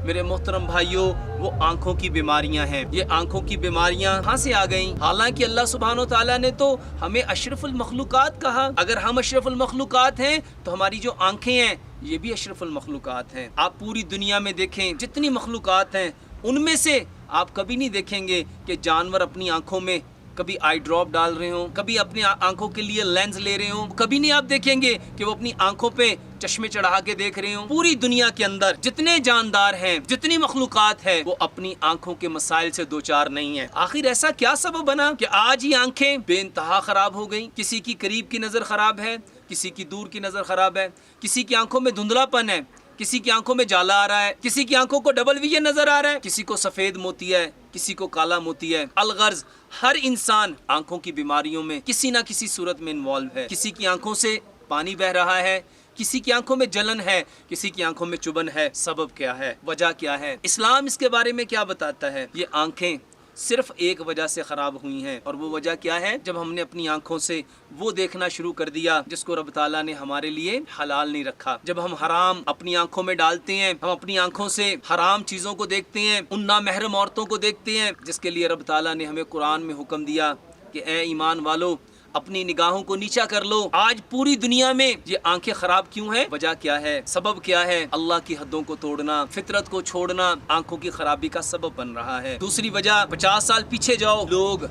میرے محترم بھائیوں، وہ آنکھوں کی بیماریاں ہیں۔ یہ آنکھوں کی بیماریاں کہاں سے آ گئیں؟ حالانکہ اللہ سبحانہ و تعالیٰ نے تو ہمیں اشرف المخلوقات کہا۔ اگر ہم اشرف المخلوقات ہیں تو ہماری جو آنکھیں ہیں یہ بھی اشرف المخلوقات ہیں۔ آپ پوری دنیا میں دیکھیں، جتنی مخلوقات ہیں ان میں سے آپ کبھی نہیں دیکھیں گے کہ جانور اپنی آنکھوں میں کبھی آئی ڈراپ ڈال رہے ہوں، کبھی اپنی آنکھوں کے لیے لینز لے رہے ہوں، کبھی نہیں آپ دیکھیں گے کہ وہ اپنی آنکھوں پہ چشمے چڑھا کے دیکھ رہے ہوں۔ پوری دنیا کے اندر جتنے جاندار ہیں، جتنی مخلوقات ہیں، وہ اپنی آنکھوں کے مسائل سے دوچار نہیں ہیں۔ آخر ایسا کیا سبب بنا کہ آج یہ آنکھیں بے انتہا خراب ہو گئیں؟ کسی کی قریب کی نظر خراب ہے، کسی کی دور کی نظر خراب ہے، کسی کی آنکھوں میں دھندلا پن ہے، کسی کی آنکھوں میں جالا آ رہا ہے، کسی کی آنکھوں کو ڈبل ویژن نظر آ رہا ہے، کسی کو سفید موتی ہے، کسی کو کالا موتی ہے۔ الغرض ہر انسان آنکھوں کی بیماریوں میں کسی نہ کسی صورت میں انوالو ہے۔ کسی کی آنکھوں سے پانی بہ رہا ہے، کسی کی آنکھوں میں جلن ہے، کسی کی آنکھوں میں چبھن ہے۔ سبب کیا ہے؟ وجہ کیا ہے؟ اسلام اس کے بارے میں کیا بتاتا ہے؟ یہ آنکھیں صرف ایک وجہ سے خراب ہوئی ہیں، اور وہ وجہ کیا ہے؟ جب ہم نے اپنی آنکھوں سے وہ دیکھنا شروع کر دیا جس کو رب تعالیٰ نے ہمارے لیے حلال نہیں رکھا۔ جب ہم حرام اپنی آنکھوں میں ڈالتے ہیں، ہم اپنی آنکھوں سے حرام چیزوں کو دیکھتے ہیں، ان نامحرم عورتوں کو دیکھتے ہیں جس کے لیے رب تعالیٰ نے ہمیں قرآن میں حکم دیا کہ اے ایمان والو اپنی نگاہوں کو نیچا کر لو۔ آج پوری دنیا میں یہ آنکھیں خراب کیوں ہیں؟ وجہ کیا ہے؟ سبب کیا ہے؟ اللہ کی حدوں کو توڑنا، فطرت کو چھوڑنا آنکھوں کی خرابی کا سبب بن رہا ہے۔ دوسری وجہ، 50 سال پیچھے جاؤ، لوگ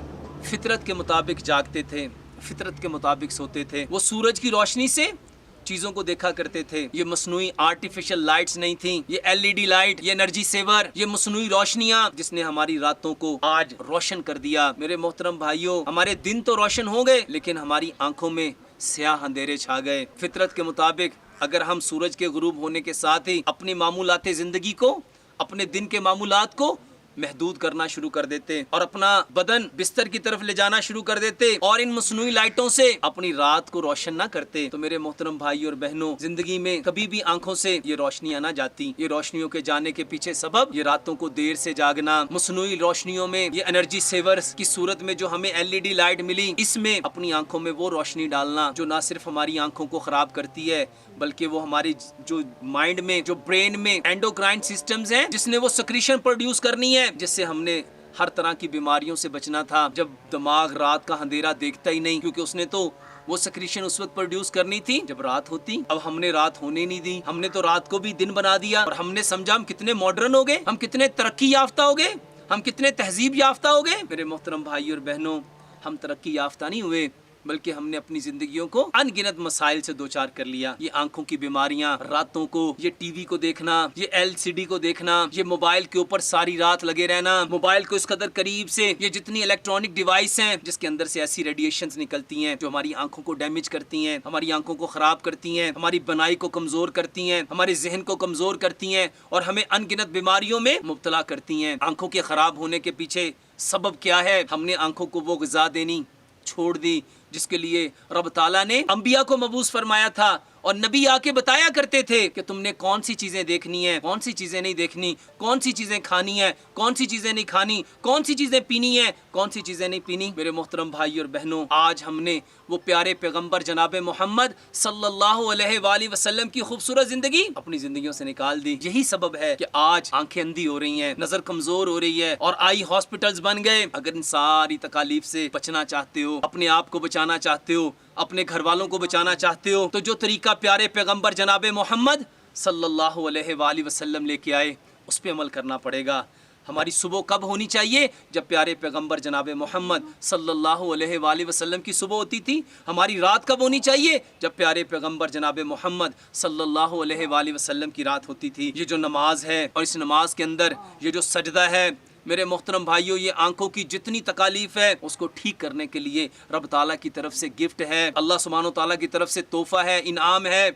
فطرت کے مطابق جاگتے تھے، فطرت کے مطابق سوتے تھے، وہ سورج کی روشنی سے چیزوں کو دیکھا کرتے تھے۔ یہ مصنوعی آرٹیفیشل لائٹس نہیں تھیں، یہ LED لائٹ، یہ انرجی سیور، یہ مصنوعی روشنیاں جس نے ہماری راتوں کو آج روشن کر دیا۔ میرے محترم بھائیوں، ہمارے دن تو روشن ہو گئے لیکن ہماری آنکھوں میں سیاہ اندھیرے چھا گئے۔ فطرت کے مطابق اگر ہم سورج کے غروب ہونے کے ساتھ ہی اپنی معمولات زندگی کو، اپنے دن کے معمولات کو محدود کرنا شروع کر دیتے اور اپنا بدن بستر کی طرف لے جانا شروع کر دیتے اور ان مصنوعی لائٹوں سے اپنی رات کو روشن نہ کرتے، تو میرے محترم بھائی اور بہنوں، زندگی میں کبھی بھی آنکھوں سے یہ روشنیاں نہ جاتی۔ یہ روشنیوں کے جانے کے پیچھے سبب یہ راتوں کو دیر سے جاگنا، مصنوعی روشنیوں میں یہ انرجی سیورز کی صورت میں جو ہمیں LED لائٹ ملی، اس میں اپنی آنکھوں میں وہ روشنی ڈالنا جو نہ صرف ہماری آنکھوں کو خراب کرتی ہے بلکہ وہ ہماری جو مائنڈ میں، جو برین میں اینڈوکرائن سسٹمز ہیں، جس نے وہ سکریشن پروڈیوس کرنی ہے جس سے ہم نے ہر طرح کی بیماریوں سے بچنا تھا۔ جب دماغ رات کا اندھیرا دیکھتا ہی نہیں، کیونکہ اس نے تو وہ سکریشن اس وقت پروڈیوس کرنی تھی جب رات ہوتی۔ اب ہم نے رات ہونے نہیں دی، ہم نے تو رات کو بھی دن بنا دیا، اور ہم نے سمجھا ہم کتنے ماڈرن ہو گئے، ہم کتنے ترقی یافتہ ہو گئے، ہم کتنے تہذیب یافتہ ہو گئے۔ میرے محترم بھائی اور بہنوں، ہم ترقی یافتہ نہیں ہوئے بلکہ ہم نے اپنی زندگیوں کو ان گنت مسائل سے دوچار کر لیا۔ یہ آنکھوں کی بیماریاں، راتوں کو یہ ٹی وی کو دیکھنا، یہ LCD کو دیکھنا، یہ موبائل کے اوپر ساری رات لگے رہنا، موبائل کو اس قدر قریب سے، یہ جتنی الیکٹرانک ڈیوائس ہیں جس کے اندر سے ایسی ریڈیشنز نکلتی ہیں جو ہماری آنکھوں کو ڈیمیج کرتی ہیں، ہماری آنکھوں کو خراب کرتی ہیں، ہماری بنائی کو کمزور کرتی ہیں، ہمارے ذہن کو کمزور کرتی ہیں اور ہمیں ان گنت بیماریوں میں مبتلا کرتی ہیں۔ آنکھوں کے خراب ہونے کے پیچھے سبب کیا ہے؟ ہم نے آنکھوں کو وہ غذا دینی چھوڑ دی جس کے لیے رب تعالیٰ نے انبیاء کو مبعوث فرمایا تھا، اور نبی آ کے بتایا کرتے تھے کہ تم نے کون سی چیزیں دیکھنی ہیں، کون سی چیزیں نہیں دیکھنی، کون سی چیزیں کھانی ہیں، کون سی چیزیں نہیں کھانی، کون سی چیزیں پینی ہیں، کون سی چیزیں نہیں پینی۔ میرے محترم بھائی اور بہنوں، آج ہم نے وہ پیارے پیغمبر جناب محمد صلی اللہ علیہ وآلہ وسلم کی خوبصورت زندگی اپنی زندگیوں سے نکال دی۔ یہی سبب ہے کہ آج آنکھیں اندھی ہو رہی ہیں، نظر کمزور ہو رہی ہے اور آئی ہاسپٹلز بن گئے۔ اگر ان ساری تکالیف سے بچنا چاہتے ہو، اپنے آپ کو بچانا چاہتے ہو، اپنے گھر والوں کو بچانا چاہتے ہو، تو جو طریقہ پیارے پیغمبر جناب محمد صلی اللہ علیہ وآلہ وسلم لے کے آئے اس پہ عمل کرنا پڑے گا۔ ہماری صبح کب ہونی چاہیے؟ جب پیارے پیغمبر جناب محمد صلی اللہ علیہ وآلہ وسلم کی صبح ہوتی تھی۔ ہماری رات کب ہونی چاہیے؟ جب پیارے پیغمبر جناب محمد صلی اللہ علیہ وآلہ وسلم کی رات ہوتی تھی۔ یہ جو نماز ہے اور اس نماز کے اندر یہ جو سجدہ ہے، میرے محترم بھائیوں، یہ آنکھوں کی جتنی تکالیف ہے اس کو ٹھیک کرنے کے لیے رب تعالیٰ کی طرف سے گفٹ ہے، اللہ سبحانہ و تعالیٰ کی طرف سے تحفہ ہے، انعام ہے۔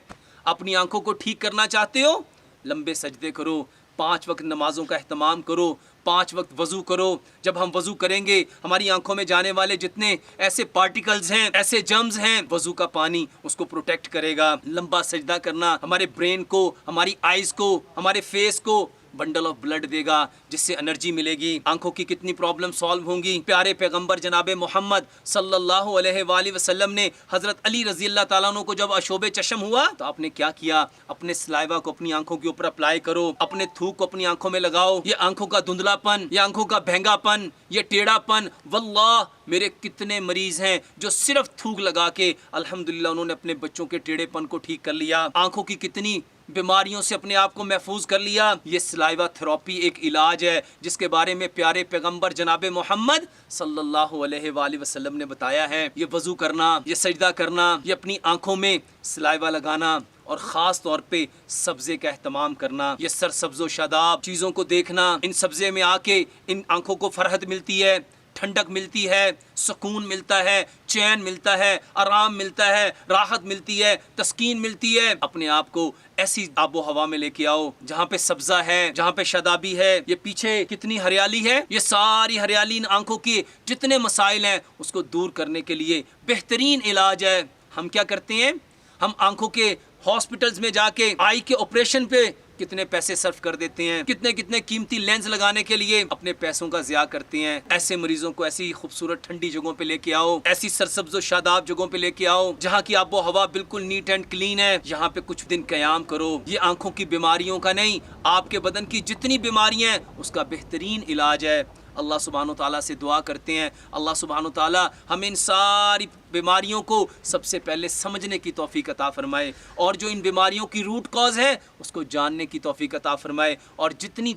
اپنی آنکھوں کو ٹھیک کرنا چاہتے ہو؟ لمبے سجدے کرو، 5 وقت نمازوں کا اہتمام کرو، 5 وقت وضو کرو۔ جب ہم وضو کریں گے ہماری آنکھوں میں جانے والے جتنے ایسے پارٹیکلز ہیں، ایسے جرمز ہیں، وضو کا پانی اس کو پروٹیکٹ کرے گا۔ لمبا سجدہ کرنا ہمارے برین کو، ہماری آئیز کو، ہمارے فیس کو بنڈل آف بلڈ دے گا جس سے انرجی ملے گی، آنکھوں کی کتنی پرابلم سالو ہوں گی۔ پیارے پیغمبر جناب محمد صلی اللہ علیہ وآلہ وسلم نے حضرت علی رضی اللہ تعالیٰ عنہ کو جب اشوب چشم ہوا تو آپ نے کیا کیا؟ اپنے سلائیوا کو اپنی آنکھوں کے اوپر اپلائی کرو، اپنے تھوک کو اپنی آنکھوں میں لگاؤ۔ یہ آنکھوں کا دھندلا پن، یہ آنکھوں کا بہنگا پن، یہ ٹیڑھا پن، واللہ میرے کتنے مریض ہیں جو صرف تھوک لگا کے الحمدللہ انہوں نے اپنے بچوں کے ٹیڑھے پن کو ٹھیک کر لیا، آنکھوں کی کتنی بیماریوں سے اپنے آپ کو محفوظ کر لیا۔ یہ سلائیوا تھراپی ایک علاج ہے جس کے بارے میں پیارے پیغمبر جناب محمد صلی اللہ علیہ وآلہ وسلم نے بتایا ہے۔ یہ وضو کرنا، یہ سجدہ کرنا، یہ اپنی آنکھوں میں سلائیوا لگانا، اور خاص طور پہ سبزے کا اہتمام کرنا، یہ سرسبز و شاداب چیزوں کو دیکھنا، ان سبزے میں آ کے ان آنکھوں کو فرحت ملتی ہے، ٹھنڈک ملتی ہے، سکون ملتا ہے، چین ملتا ہے، آرام ملتا ہے، راحت ملتی ہے، تسکین ملتی ہے۔ اپنے آپ کو ایسی آب و ہوا میں لے کے آؤ جہاں پہ سبزہ ہے، جہاں پہ شادابی ہے۔ یہ پیچھے کتنی ہریالی ہے، یہ ساری ہریالی ان آنکھوں کے جتنے مسائل ہیں اس کو دور کرنے کے لیے بہترین علاج ہے۔ ہم کیا کرتے ہیں؟ ہم آنکھوں کے ہاسپٹلز میں جا کے آئی کے آپریشن پہ کتنے پیسے صرف کر دیتے ہیں، کتنے قیمتی لینز لگانے کے لیے اپنے پیسوں کا ضیاع کرتے ہیں۔ ایسے مریضوں کو ایسی خوبصورت ٹھنڈی جگہوں پہ لے کے آؤ، ایسی سرسبز و شاداب جگہوں پہ لے کے آؤ جہاں کی آب و ہوا بالکل نیٹ اینڈ کلین ہے، یہاں پہ کچھ دن قیام کرو۔ یہ آنکھوں کی بیماریوں کا نہیں، آپ کے بدن کی جتنی بیماریاں ہیں اس کا بہترین علاج ہے۔ اللہ سبحانہ و تعالیٰ سے دعا کرتے ہیں اللہ سبحانہ و تعالیٰ ہمیں ان ساری بیماریوں کو سب سے پہلے سمجھنے کی توفیق عطا فرمائے، اور جو ان بیماریوں کی روٹ کاز ہے اس کو جاننے کی توفیق عطا فرمائے، اور جتنی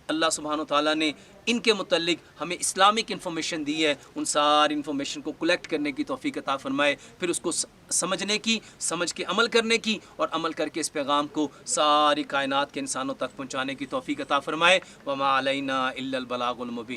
اللہ سبحانہ و تعالیٰ نے ان کے متعلق ہمیں اسلامک انفارمیشن دی ہے ان ساری انفارمیشن کو کلیکٹ کرنے کی توفیق عطا فرمائے، پھر اس کو سمجھنے کی، سمجھ کے عمل کرنے کی، اور عمل کر کے اس پیغام کو ساری کائنات کے انسانوں تک پہنچانے کی توفیق عطا فرمائے۔ وما علینا الا البلاغ المبین۔